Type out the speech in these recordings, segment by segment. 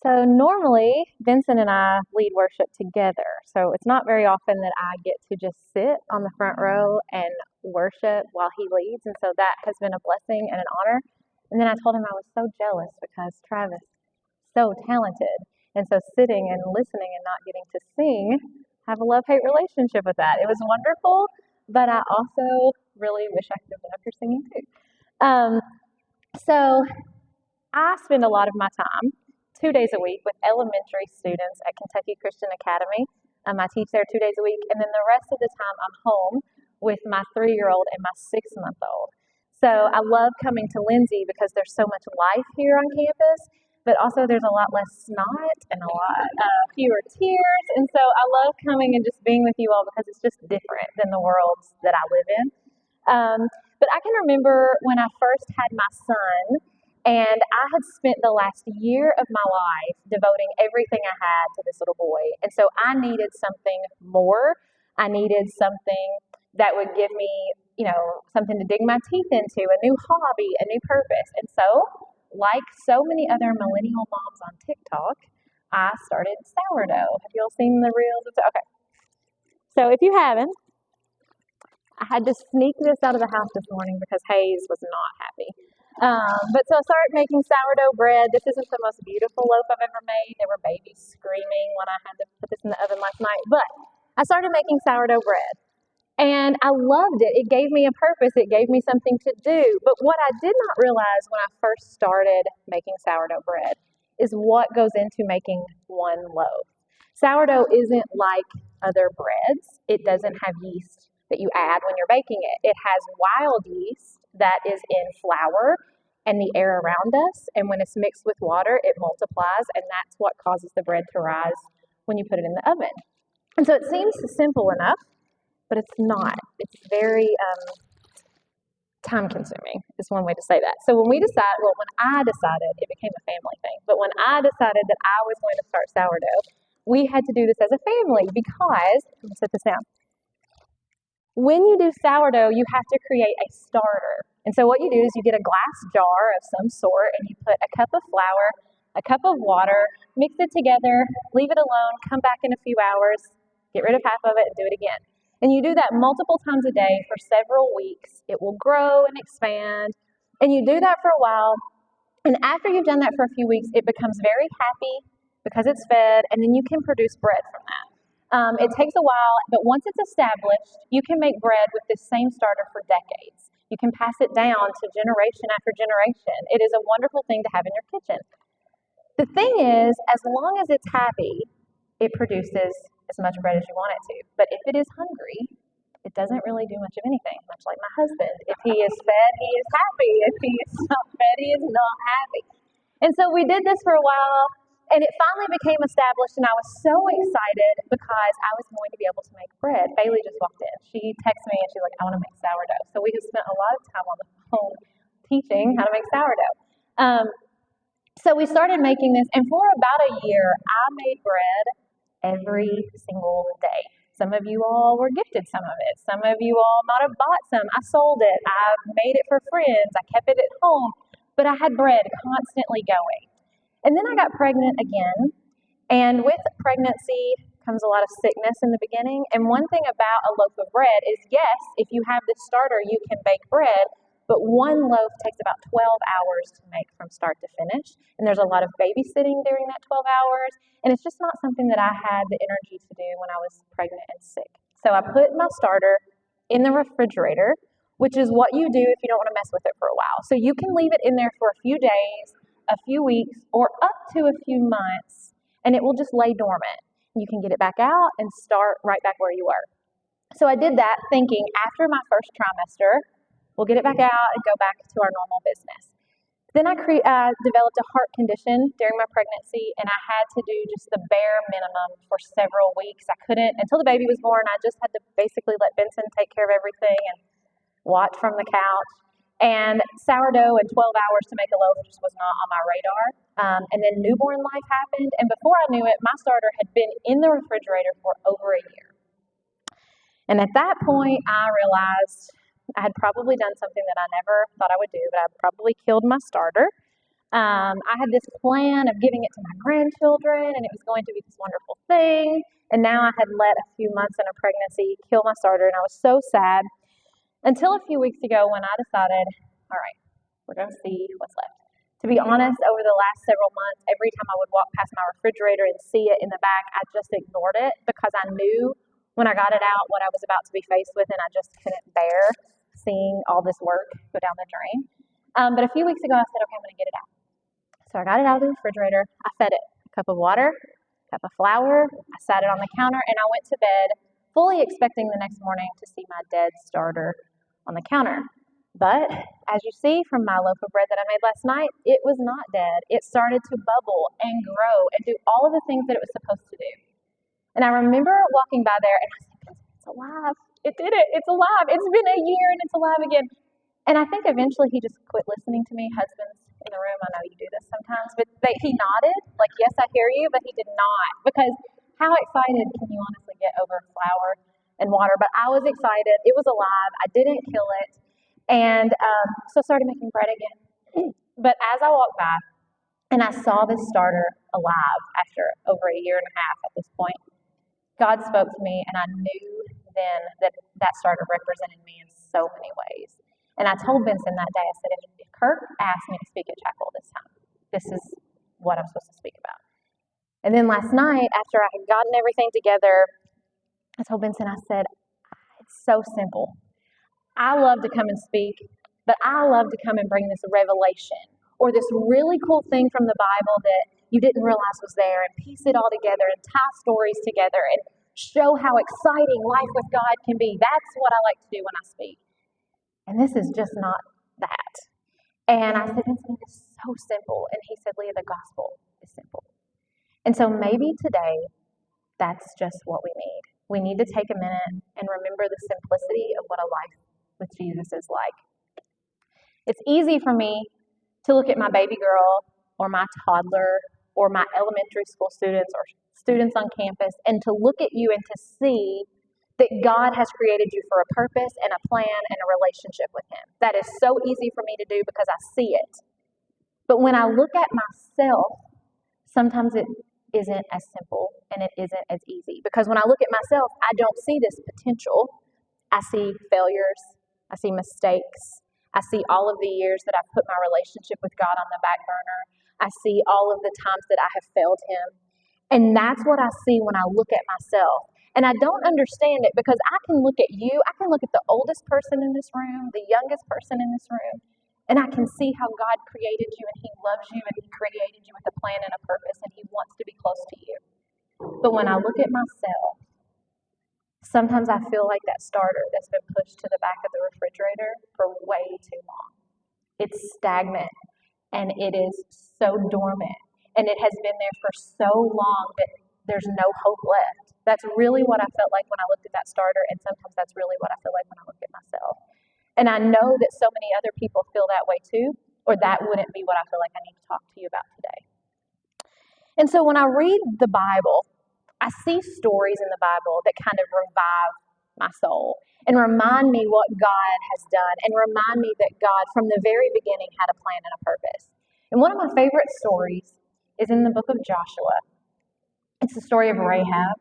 So normally, Vincent and I lead worship together. So it's not very often that I get to just sit on the front row and worship while he leads. And so that has been a blessing and an honor. And then I told him I was so jealous because Travis is so talented. And so sitting and listening and not getting to sing, I have a love-hate relationship with that. It was wonderful, but I also really wish I could have been up here singing too. So I spend a lot of my time 2 days a week with elementary students at Kentucky Christian Academy. I teach there 2 days a week, and then the rest of the time I'm home with my 3-year-old and my 6-month-old. So I love coming to Lindsay because there's so much life here on campus, but also there's a lot less snot and a lot fewer tears. And so I love coming and just being with you all because it's just different than the worlds that I live in. But I can remember when I first had my son, and I had spent the last year of my life devoting everything I had to this little boy. And so I needed something more. I needed something that would give me, something to dig my teeth into, a new hobby, a new purpose. And so, like so many other millennial moms on TikTok, I started sourdough. Have you all seen the reels? Okay. So if you haven't, I had to sneak this out of the house this morning because Hayes was not happy. But so I started making sourdough bread. This isn't the most beautiful loaf I've ever made. There were babies screaming when I had to put this in the oven last night. But I started making sourdough bread. And I loved it. It gave me a purpose. It gave me something to do. But what I did not realize when I first started making sourdough bread is what goes into making one loaf. Sourdough isn't like other breads. It doesn't have yeast that you add when you're baking it. It has wild yeast that is in flour and the air around us, and when it's mixed with water, it multiplies, and that's what causes the bread to rise when you put it in the oven. And so it seems simple enough, but it's not. It's very time-consuming, is one way to say that. So when I decided, it became a family thing, but when I decided that I was going to start sourdough, we had to do this as a family because, let me set this down. When you do sourdough, you have to create a starter. And so what you do is you get a glass jar of some sort and you put a cup of flour, a cup of water, mix it together, leave it alone, come back in a few hours, get rid of half of it and do it again. And you do that multiple times a day for several weeks. It will grow and expand. And you do that for a while. And after you've done that for a few weeks, it becomes very happy because it's fed, and then you can produce bread from that. It takes a while, but once it's established, you can make bread with this same starter for decades. You can pass it down to generation after generation. It is a wonderful thing to have in your kitchen. The thing is, as long as it's happy, it produces as much bread as you want it to. But if it is hungry, it doesn't really do much of anything, much like my husband. If he is fed, he is happy. If he is not fed, he is not happy. And so we did this for a while, and it finally became established, and I was so excited because I was going to be able to make bread. Bailey just walked in. She texted me, and she's like, I want to make sourdough. So we have spent a lot of time on the phone teaching how to make sourdough. So we started making this, and for about a year, I made bread every single day. Some of you all were gifted some of it. Some of you all might have bought some. I sold it. I made it for friends. I kept it at home. But I had bread constantly going. And then I got pregnant again. And with pregnancy comes a lot of sickness in the beginning. And one thing about a loaf of bread is, yes, if you have this starter, you can bake bread. But one loaf takes about 12 hours to make from start to finish. And there's a lot of babysitting during that 12 hours. And it's just not something that I had the energy to do when I was pregnant and sick. So I put my starter in the refrigerator, which is what you do if you don't want to mess with it for a while. So you can leave it in there for a few days, a few weeks, or up to a few months, and it will just lay dormant. You can get it back out and start right back where you were. So I did that thinking after my first trimester, we'll get it back out and go back to our normal business. Then I developed a heart condition during my pregnancy, and I had to do just the bare minimum for several weeks. I couldn't, until the baby was born, I just had to basically let Benson take care of everything and watch from the couch. And sourdough in 12 hours to make a loaf just was not on my radar. And then newborn life happened, and before I knew it, my starter had been in the refrigerator for over a year. And at that point, I realized I had probably done something that I never thought I would do, but I probably killed my starter. I had this plan of giving it to my grandchildren, and it was going to be this wonderful thing. And now I had let a few months in a pregnancy kill my starter, and I was so sad until a few weeks ago when I decided, all right, we're going to see what's left. To be honest, over the last several months, every time I would walk past my refrigerator and see it in the back, I just ignored it because I knew when I got it out what I was about to be faced with, and I just couldn't bear seeing all this work go down the drain. But a few weeks ago, I said, okay, I'm going to get it out. So I got it out of the refrigerator. I fed it a cup of water, a cup of flour. I sat it on the counter, and I went to bed fully expecting the next morning to see my dead starter on the counter. But as you see from my loaf of bread that I made last night, it was not dead. It started to bubble and grow and do all of the things that it was supposed to do. And I remember walking by there, and I said, it's alive. It did it. It's alive. It's been a year, and it's alive again. And I think eventually he just quit listening to me. Husbands in the room, I know you do this sometimes, but he nodded, like, yes, I hear you, but he did not. Because how excited can you honestly get over flour and water? But I was excited. It was alive. I didn't kill it. And so I started making bread again. But as I walked by and I saw this starter alive after over a year and a half at this point, God spoke to me, and I knew then that starter represented me in so many ways. And I told Vincent that day, I said, if Kirk asked me to speak at chapel this time, this is what I'm supposed to speak about. And then last night, after I had gotten everything together, I told Vincent, I said, it's so simple. I love to come and speak, but I love to come and bring this revelation or this really cool thing from the Bible that you didn't realize was there, and piece it all together and tie stories together and show how exciting life with God can be. That's what I like to do when I speak. And this is just not that. And I said, Vincent, it's so simple. And he said, Leah, the gospel is simple. And so maybe today, that's just what we need. We need to take a minute and remember the simplicity of what a life with Jesus is like. It's easy for me to look at my baby girl or my toddler or my elementary school students or students on campus and to look at you and to see that God has created you for a purpose and a plan and a relationship with Him. That is so easy for me to do because I see it. But when I look at myself, sometimes it isn't as simple and it isn't as easy. Because when I look at myself, I don't see this potential. I see failures. I see mistakes. I see all of the years that I've put my relationship with God on the back burner. I see all of the times that I have failed Him. And that's what I see when I look at myself. And I don't understand it because I can look at you, I can look at the oldest person in this room, the youngest person in this room, and I can see how God created you and He loves you and He created you with a plan and a purpose and He wants to be close to you. But when I look at myself, sometimes I feel like that starter that's been pushed to the back of the refrigerator for way too long. It's stagnant and it is so dormant and it has been there for so long that there's no hope left. That's really what I felt like when I looked at that starter, and sometimes that's really what I feel like when I look at myself. And I know that so many other people feel that way too, or that wouldn't be what I feel like I need to talk to you about today. And so when I read the Bible, I see stories in the Bible that kind of revive my soul and remind me what God has done and remind me that God, from the very beginning, had a plan and a purpose. And one of my favorite stories is in the book of Joshua. It's the story of Rahab.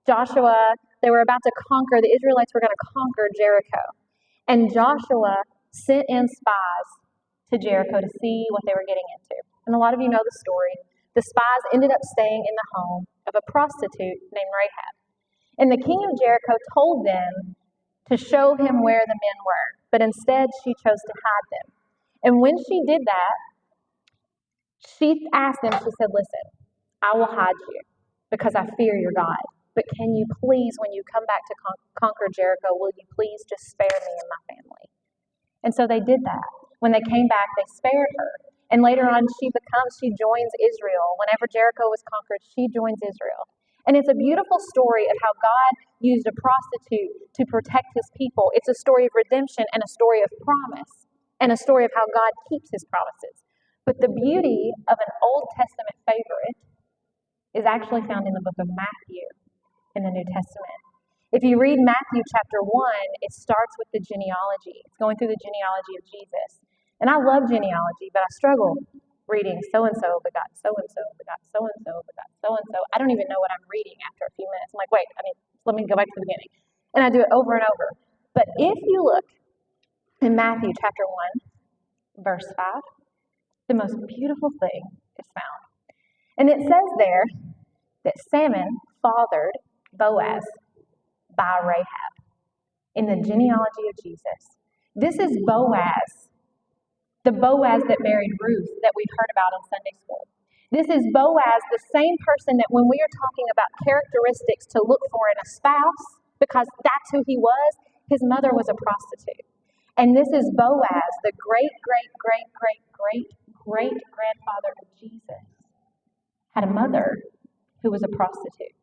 Joshua, they were about to conquer, the Israelites were going to conquer Jericho. And Joshua sent in spies to Jericho to see what they were getting into. And a lot of you know the story. The spies ended up staying in the home of a prostitute named Rahab. And the king of Jericho told them to show him where the men were, but instead she chose to hide them. And when she did that, she asked them, she said, listen, I will hide you because I fear your God. But can you please, when you come back to conquer Jericho, will you please just spare me and my family? And so they did that. When they came back, they spared her. And later on, she joins Israel. Whenever Jericho was conquered, she joins Israel. And it's a beautiful story of how God used a prostitute to protect His people. It's a story of redemption and a story of promise and a story of how God keeps His promises. But the beauty of an Old Testament favorite is actually found in the book of Matthew in the New Testament. If you read Matthew chapter 1, it starts with the genealogy. It's going through the genealogy of Jesus. And I love genealogy, but I struggle reading so-and-so begot so-and-so begot so-and-so begot so-and-so. I don't even know what I'm reading after a few minutes. I'm like, wait, let me go back to the beginning. And I do it over and over. But if you look in Matthew chapter 1, verse 5, the most beautiful thing is found. And it says there that Salmon fathered Boaz by Rahab in the genealogy of Jesus. This is Boaz, the Boaz that married Ruth that we've heard about in Sunday school. This is Boaz, the same person that when we are talking about characteristics to look for in a spouse, because that's who he was, his mother was a prostitute. And this is Boaz, the great, great, great, great, great, great grandfather of Jesus, had a mother who was a prostitute.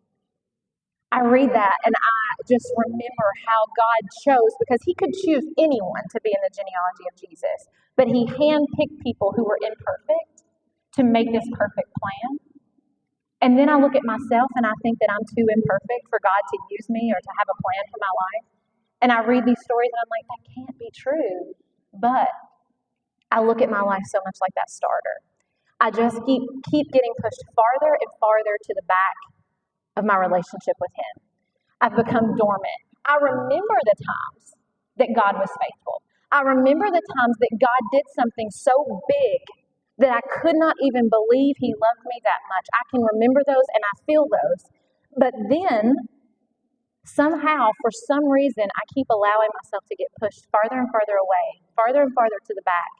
I read that and I just remember how God chose, because he could choose anyone to be in the genealogy of Jesus, but he handpicked people who were imperfect to make this perfect plan. And then I look at myself and I think that I'm too imperfect for God to use me or to have a plan for my life. And I read these stories and I'm like, that can't be true. But I look at my life so much like that starter. I just keep getting pushed farther and farther to the back of my relationship with him. I've become dormant. I remember the times that God was faithful. I remember the times that God did something so big that I could not even believe he loved me that much. I can remember those and I feel those. But then, somehow, for some reason, I keep allowing myself to get pushed farther and farther away, farther and farther to the back,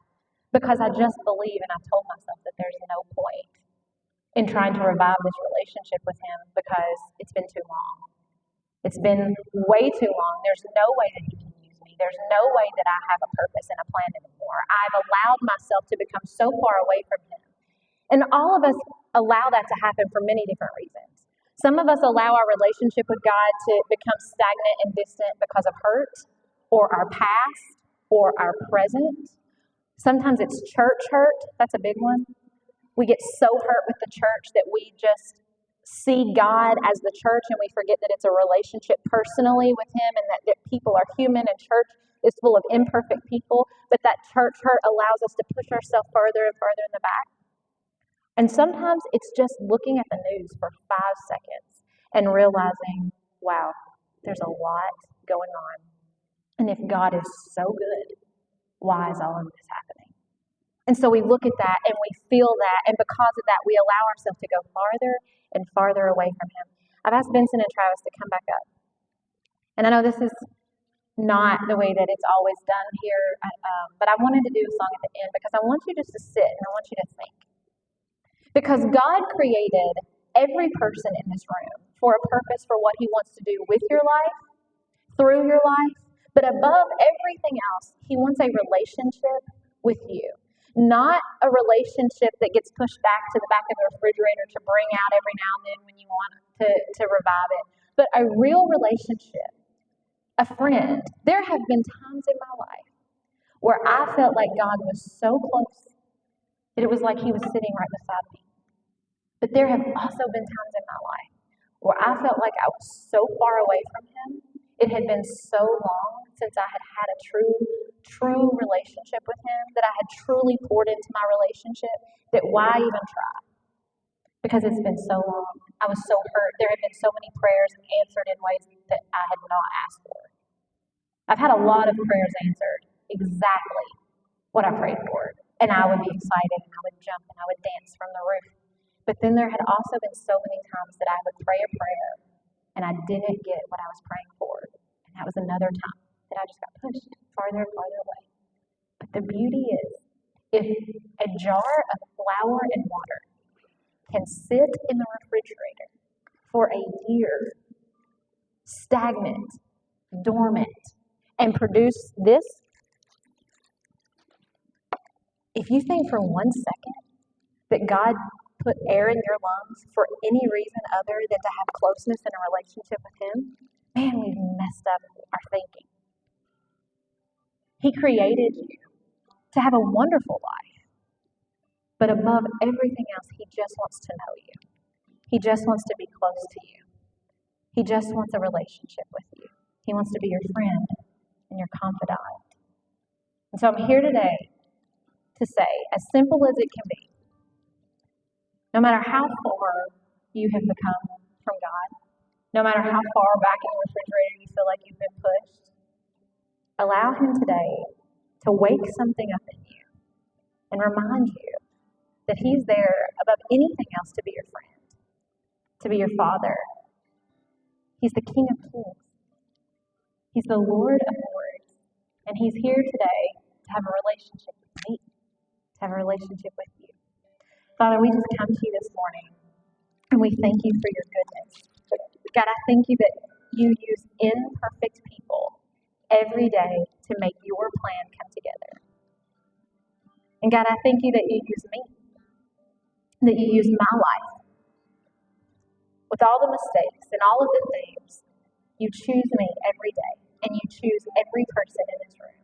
because I just believe and I've told myself that there's no point in trying to revive this relationship with him because it's been too long. It's been way too long. There's no way that he can use me. There's no way that I have a purpose and a plan anymore. I've allowed myself to become so far away from him. And all of us allow that to happen for many different reasons. Some of us allow our relationship with God to become stagnant and distant because of hurt or our past or our present. Sometimes it's church hurt. That's a big one. We get so hurt with the church that we just see God as the church and we forget that it's a relationship personally with him and that people are human and church is full of imperfect people. But that church hurt allows us to push ourselves further and further in the back. And sometimes it's just looking at the news for 5 seconds and realizing, wow, there's a lot going on. And if God is so good, why is all of this happening? And so we look at that and we feel that, and because of that, we allow ourselves to go farther and farther away from him. I've asked Benson and Travis to come back up. And I know this is not the way that it's always done here, but I wanted to do a song at the end because I want you just to sit and I want you to think. Because God created every person in this room for a purpose for what he wants to do with your life, through your life, but above everything else, he wants a relationship with you. Not a relationship that gets pushed back to the back of the refrigerator to bring out every now and then when you want to revive it, but a real relationship, a friend. There have been times in my life where I felt like God was so close that it was like he was sitting right beside me. But there have also been times in my life where I felt like I was so far away from him. It had been so long since I had had a true relationship with him, that I had truly poured into my relationship, that why even try? Because it's been so long. I was so hurt. There had been so many prayers answered in ways that I had not asked for. I've had a lot of prayers answered exactly what I prayed for. And I would be excited and I would jump and I would dance from the roof. But then there had also been so many times that I would pray a prayer and I didn't get what I was praying for. And that was another time that I just got pushed farther and farther away. But the beauty is, if a jar of flour and water can sit in the refrigerator for a year, stagnant, dormant, and produce this, if you think for 1 second that God put air in your lungs for any reason other than to have closeness in a relationship with him, man, we've messed up our thinking. He created you to have a wonderful life. But above everything else, he just wants to know you. He just wants to be close to you. He just wants a relationship with you. He wants to be your friend and your confidant. And so I'm here today to say, as simple as it can be, No matter how far you have become from God, no matter how far back in the refrigerator you feel like you've been pushed, allow Him today to wake something up in you and remind you that He's there above anything else to be your friend, to be your Father. He's the King of Kings. He's the Lord of Lords. And He's here today to have a relationship with me, to have a relationship with you. Father, we just come to you this morning and we thank you for your goodness. God, I thank you that you use imperfect people every day to make your plan come together. And God, I thank you that you use me, that you use my life. With all the mistakes and all of the things, you choose me every day, and you choose every person in this room.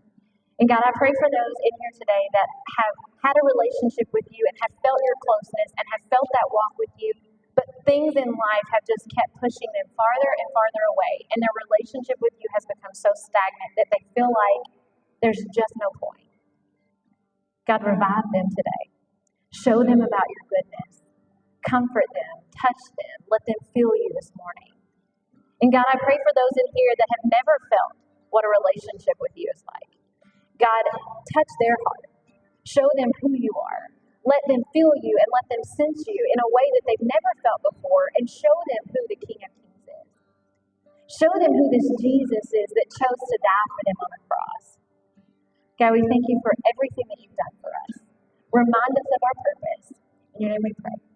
And God, I pray for those in here today that have had a relationship with you and have felt your closeness and have felt that walk with you, but things in life have just kept pushing them farther and farther away, and their relationship with you has become so stagnant that they feel like there's just no point. God, revive them today. Show them about your goodness. Comfort them. Touch them. Let them feel you this morning. And God, I pray for those in here that have never felt what a relationship with you is like. God, touch their heart. Show them who you are. Let them feel you and let them sense you in a way that they've never felt before, and show them who the King of Kings is. Show them who this Jesus is that chose to die for them on the cross. God, we thank you for everything that you've done for us. Remind us of our purpose. In your name we pray.